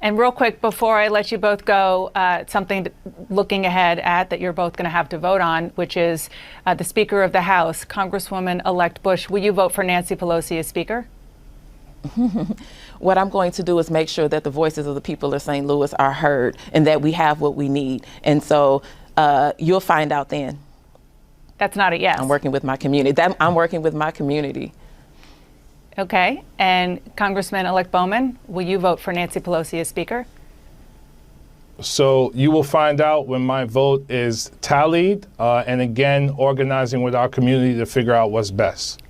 And real quick, before I let you both go, something looking ahead at that you're both going to have to vote on, which is the Speaker of the House, Congresswoman-elect Bush. Will you vote for Nancy Pelosi as Speaker? What I'm going to do is make sure that the voices of the people of St. Louis are heard and that we have what we need. And so you'll find out then. That's not a yes. I'm working with my community. I'm working with my community. Okay. And Congressman-elect Bowman, will you vote for Nancy Pelosi as Speaker? So you will find out when my vote is tallied, and again, organizing with our community to figure out what's best.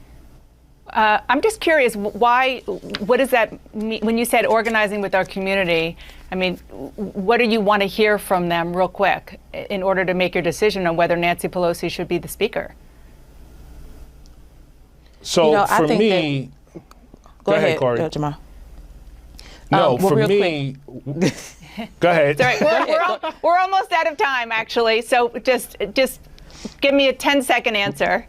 I'm just curious, what does that mean? When you said organizing with our community, I mean, what do you want to hear from them real quick in order to make your decision on whether Nancy Pelosi should be the Speaker? So for me, go ahead, Corey. Jamal. No, for me, go ahead. Sorry, we're almost out of time, actually. So just give me a 10-second answer.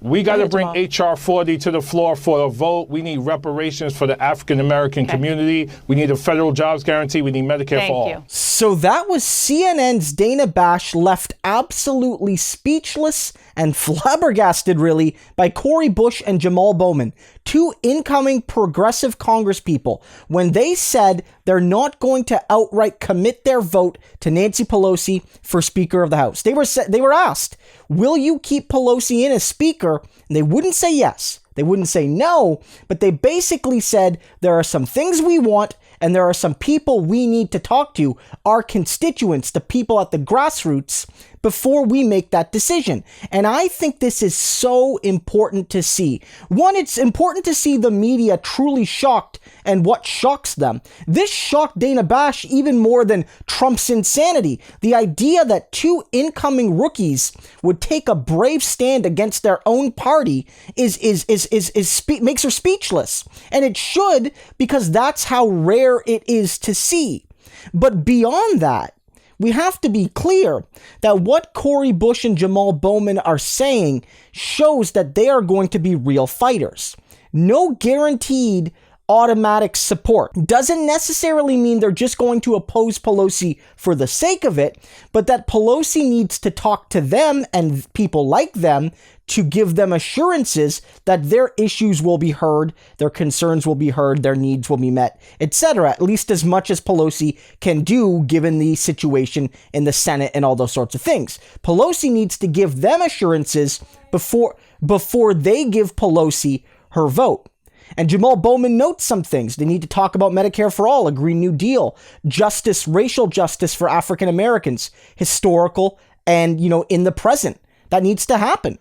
We got to bring H.R. 40 to the floor for a vote. We need reparations for the African-American community. We need a federal jobs guarantee. We need Medicare for all. Thank you. So that was CNN's Dana Bash, left absolutely speechless and flabbergasted, really, by Cori Bush and Jamal Bowman, two incoming progressive congresspeople, when they said they're not going to outright commit their vote to Nancy Pelosi for Speaker of the House. They were asked, will you keep Pelosi in as Speaker? And they wouldn't say yes. They wouldn't say no, but they basically said there are some things we want and there are some people we need to talk to, our constituents, the people at the grassroots, before we make that decision. And I think this is so important to see. One, it's important to see the media truly shocked and what shocks them. This shocked Dana Bash even more than Trump's insanity. The idea that two incoming rookies would take a brave stand against their own party makes her speechless. And it should, because that's how rare it is to see. But beyond that, we have to be clear that what Cori Bush and Jamal Bowman are saying shows that they are going to be real fighters. No guaranteed automatic support. Doesn't necessarily mean they're just going to oppose Pelosi for the sake of it, but that Pelosi needs to talk to them and people like them to give them assurances that their issues will be heard, their concerns will be heard, their needs will be met, etc. At least as much as Pelosi can do given the situation in the Senate and all those sorts of things. Pelosi needs to give them assurances before they give Pelosi her vote. And Jamal Bowman notes some things. They need to talk about Medicare for all, a Green New Deal, justice, racial justice for African Americans, historical and, in the present. That needs to happen.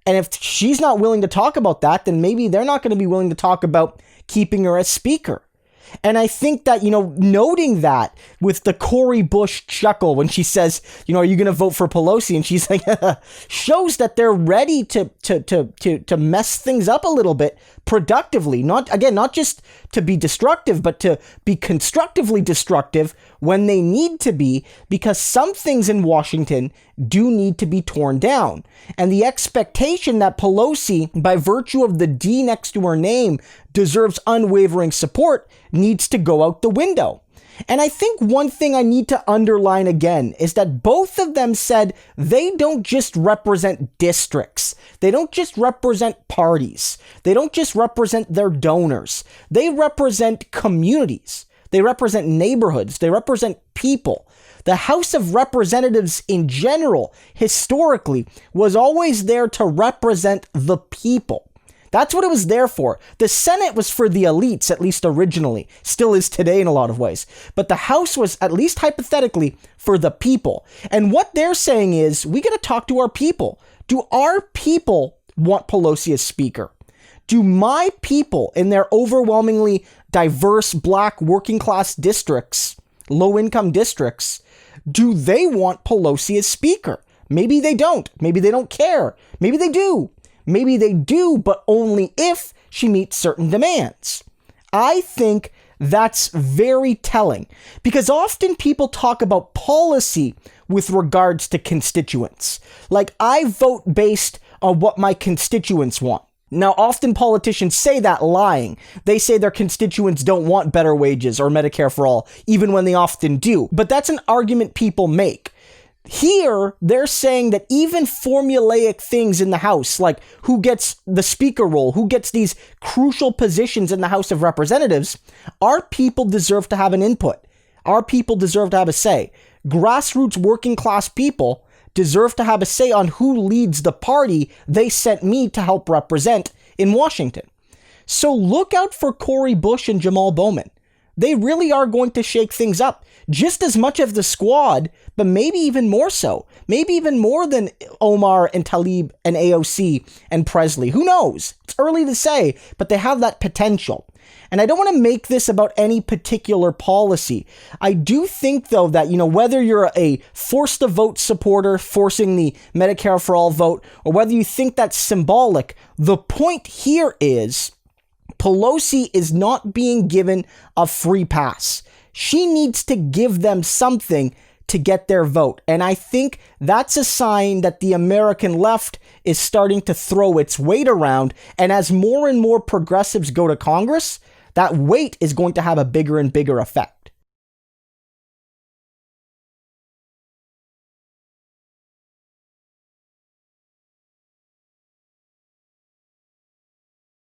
And if she's not willing to talk about that, then maybe they're not going to be willing to talk about keeping her as Speaker. And I think that, noting that with the Cori Bush chuckle when she says, are you going to vote for Pelosi? And she's like, shows that they're ready to mess things up a little bit productively. Not just to be destructive, but to be constructively destructive when they need to be, because some things in Washington do need to be torn down. And the expectation that Pelosi, by virtue of the D next to her name, deserves unwavering support needs to go out the window. And I think one thing I need to underline again is that both of them said they don't just represent districts. They don't just represent parties. They don't just represent their donors. They represent communities. They represent neighborhoods. They represent people. The House of Representatives in general, historically, was always there to represent the people. That's what it was there for. The Senate was for the elites, at least originally. Still is today in a lot of ways. But the House was, at least hypothetically, for the people. And what they're saying is, we got to talk to our people. Do our people want Pelosi as Speaker? Do my people in their overwhelmingly diverse black working class districts, low income districts, do they want Pelosi as Speaker? Maybe they don't. Maybe they don't care. Maybe they do. Maybe they do, but only if she meets certain demands. I think that's very telling, because often people talk about policy with regards to constituents. Like, I vote based on what my constituents want. Now, often politicians say that lying. They say their constituents don't want better wages or Medicare for all, even when they often do. But that's an argument people make. Here, they're saying that even formulaic things in the House, like who gets the speaker role, who gets these crucial positions in the House of Representatives, our people deserve to have an input. Our people deserve to have a say. Grassroots working class people deserve to have a say on who leads the party they sent me to help represent in Washington. So look out for Cori Bush and Jamal Bowman. They really are going to shake things up just as much of the squad, but maybe even more so. Maybe even more than Omar and Tlaib and AOC and Presley. Who knows? It's early to say, but they have that potential. And I don't want to make this about any particular policy. I do think, though, that, whether you're a force the vote supporter, forcing the Medicare for all vote, or whether you think that's symbolic, the point here is Pelosi is not being given a free pass. She needs to give them something to get their vote. And I think that's a sign that the American left is starting to throw its weight around. And as more and more progressives go to Congress, that weight is going to have a bigger and bigger effect.